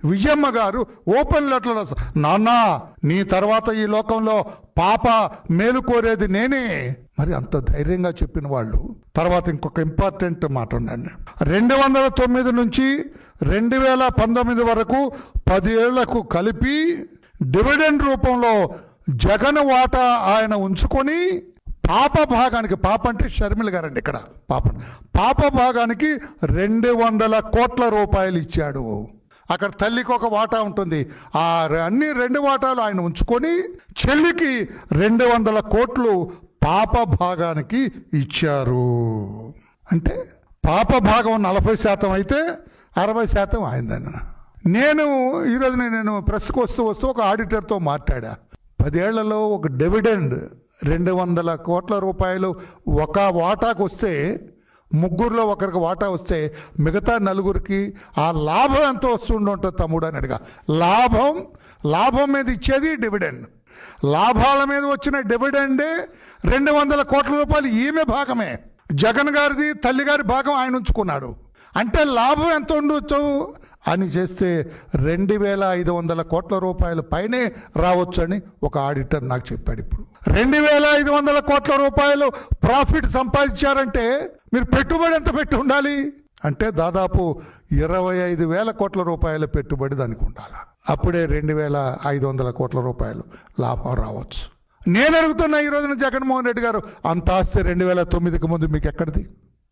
విజయమ్మ గారు ఓపెన్ లెటర్లో నాన్న నీ తర్వాత ఈ లోకంలో పాప మేలు కోరేది నేనే. మరి అంత ధైర్యంగా చెప్పిన వాళ్ళు తర్వాత ఇంకొక ఇంపార్టెంట్ మాట ఉండండి. 2009 నుంచి 2019 వరకు 10 ఏళ్లకు కలిపి డివిడెండ్ రూపంలో జగన్ వాటా ఆయన ఉంచుకొని పాప భాగానికి, పాప అంటే షర్మిల గారండి ఇక్కడ, పాప భాగానికి 200 కోట్ల రూపాయలు ఇచ్చాడు. అక్కడ తల్లికి ఒక వాటా ఉంటుంది. ఆ అన్ని 2 వాటాలు ఆయన ఉంచుకొని చెల్లికి 200 కోట్లు పాప భాగానికి ఇచ్చారు. అంటే పాప భాగం 40% అయితే 60% ఆయనదన్న. ఈరోజు నేను ప్రెస్కి వస్తూ ఒక ఆడిటర్తో మాట్లాడా. 10 ఏళ్లలో ఒక డివిడెండ్ 200 కోట్ల రూపాయలు ఒక వాటాకు వస్తే, ముగ్గురులో ఒకరికి వాటా వస్తే మిగతా 4గురికి ఆ లాభం ఎంత వస్తుంటుంటుంది తమ్ముడు అని అడిగా. లాభం మీద ఇచ్చేది డివిడెండ్. లాభాల మీద వచ్చిన డివిడెండే 200 కోట్ల రూపాయలు ఈమె భాగమే. జగన్ గారిది తల్లిగారి భాగం ఆయన ఉంచుకున్నాడు. అంటే లాభం ఎంత ఉండొచ్చు అని చేస్తే 2500 కోట్ల రూపాయల పైనే రావచ్చు అని ఒక ఆడిటర్ నాకు చెప్పాడు. ఇప్పుడు 2500 కోట్ల రూపాయలు ప్రాఫిట్ సంపాదించారంటే మీరు పెట్టుబడి ఎంత పెట్టి ఉండాలి అంటే దాదాపు 25,000 కోట్ల రూపాయల పెట్టుబడి దానికి ఉండాలి. అప్పుడే 2500 కోట్ల రూపాయలు లాభం రావచ్చు. నేను అడుగుతున్నా ఈ రోజున జగన్మోహన్ రెడ్డి గారు, అంత ఆస్తి 2009కి ముందు మీకు ఎక్కడిది?